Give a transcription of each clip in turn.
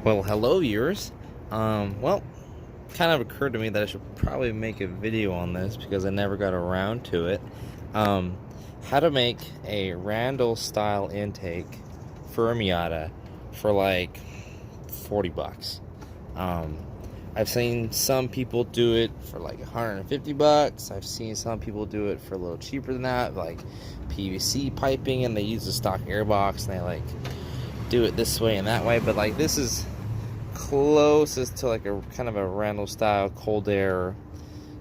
Well, hello viewers. Well, kind of occurred to me that I should probably make a video on this because I never got around to it. Um, how to make a Randall style intake for a Miata for like 40 bucks. I've seen some people do it for like 150 bucks. I've seen some people do it for a little cheaper than that, like PVC piping, and they use the stock airbox and they like do it this way and that way. But like this is closest to like a kind of a Randall style cold air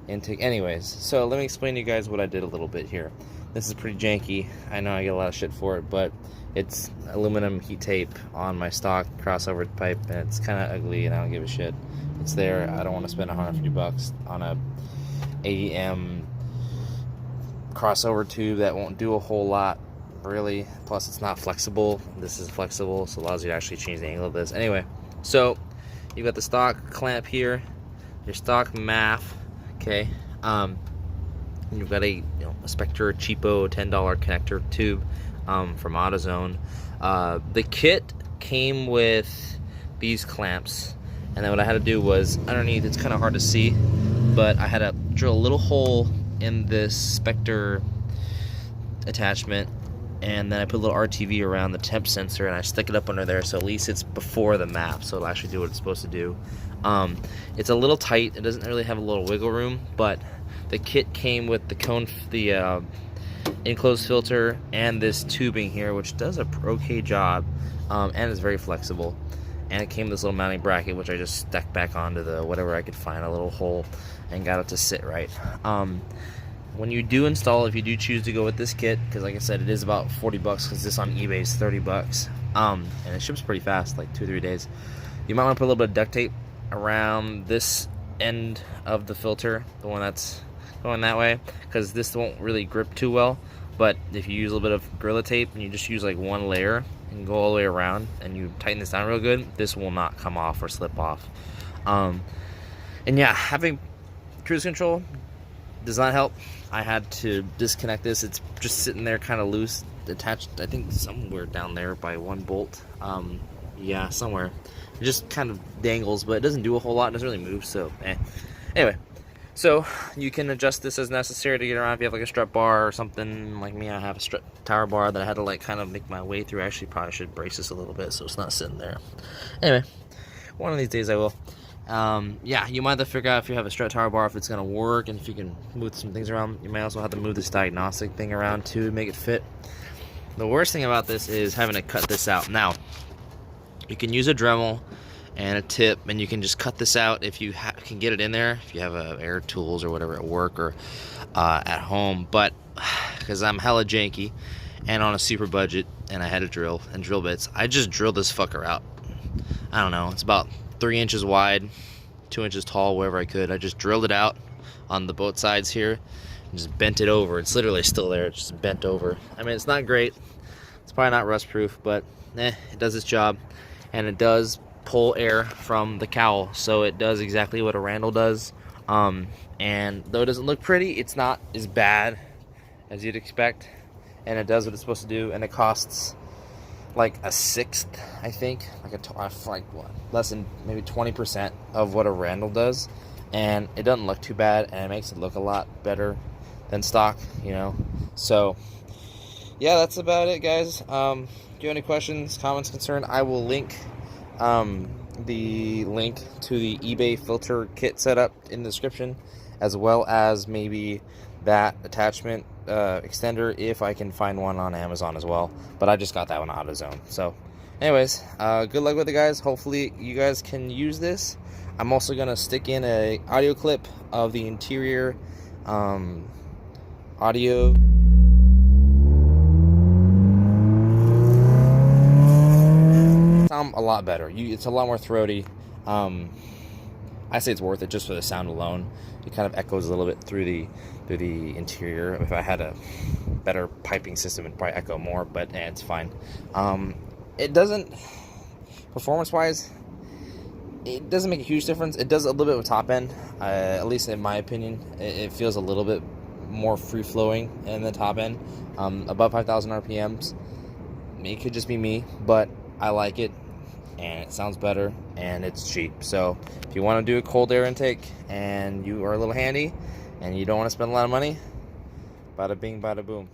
intake. Anyways, so let me explain to you guys what I did a little bit here. This is pretty janky. I know I get a lot of shit for it, but it's aluminum heat tape on my stock crossover pipe, and it's kind of ugly, and I don't give a shit. It's there. I don't want to spend 150 bucks on a AEM crossover tube that won't do a whole lot, really. Plus, it's not flexible. This is flexible, so it allows you to actually change the angle of this. Anyway, so you've got the stock clamp here, your stock MAF, okay. You've got a a Spectre cheapo $10 connector tube from AutoZone. The kit came with these clamps, and then what I had to do was underneath. It's kind of hard to see, but I had to drill a little hole in this Spectre attachment, and then I put a little RTV around the temp sensor, and I stick it up under there, so at least it's before the map, so it'll actually do what it's supposed to do. It's a little tight. It doesn't really have a little wiggle room, but the kit came with the enclosed filter and this tubing here, which does a okay job, and is very flexible. And it came with this little mounting bracket, which I just stuck back onto the whatever I could find, a little hole, and got it to sit right. When you do install, if you do choose to go with this kit, because like I said, it is about 40 bucks, because this on eBay is 30 bucks, and it ships pretty fast, like 2-3 days. You might want to put a little bit of duct tape around this end of the filter, the one that's going that way, because this won't really grip too well. But if you use a little bit of Gorilla Tape and you just use like one layer and go all the way around, and you tighten this down real good, this will not come off or slip off. And yeah, having cruise control does not help. I had to disconnect this. It's just sitting there kind of loose, attached, I think somewhere down there by one bolt. Yeah, somewhere. It just kind of dangles, but it doesn't do a whole lot. It doesn't really move, so anyway, so you can adjust this as necessary to get around. If you have like a strut bar or something like me, I have a strut tower bar that I had to like kind of make my way through. I actually probably should brace this a little bit so it's not sitting there. Anyway, one of these days I will. Yeah, you might have to figure out if you have a strut tower bar if it's gonna work, and if you can move some things around. You might also have to move this diagnostic thing around too to make it fit. The worst thing about this is having to cut this out. Now, you can use a Dremel and a tip, and you can just cut this out if you can get it in there, if you have air tools or whatever at work or at home. But because I'm hella janky and on a super budget, and I had to drill bits, I just drilled this fucker out. I don't know, it's about 3 inches wide, 2 inches tall, wherever I could. I just drilled it out on the both sides here and just bent it over. It's literally still there, it's just bent over. I mean, it's not great, it's probably not rust proof, but it does its job. And it does pull air from the cowl, so it does exactly what a Randall does. And though it doesn't look pretty, it's not as bad as you'd expect, and it does what it's supposed to do. And it costs like a sixth, I think, like what, less than maybe 20% of what a Randall does, and it doesn't look too bad, and it makes it look a lot better than stock, So yeah, that's about it, guys. If you have any questions, comments, concern, I will link the link to the eBay filter kit setup in the description, as well as maybe that attachment extender if I can find one on Amazon as well. But I just got that one on AutoZone. So anyways, good luck with it, guys. Hopefully you guys can use this. I'm also gonna stick in a audio clip of the interior audio. Sound a lot better. It's a lot more throaty. I say it's worth it just for the sound alone. It kind of echoes a little bit through the interior. If I had a better piping system, it'd probably echo more, but it's fine. It doesn't, performance-wise, it doesn't make a huge difference. It does a little bit with top end, at least in my opinion. It feels a little bit more free-flowing in the top end, above 5,000 RPMs. It could just be me, but I like it. and it sounds better, and it's cheap. So if you want to do a cold air intake and you are a little handy and you don't want to spend a lot of money, bada bing, bada boom.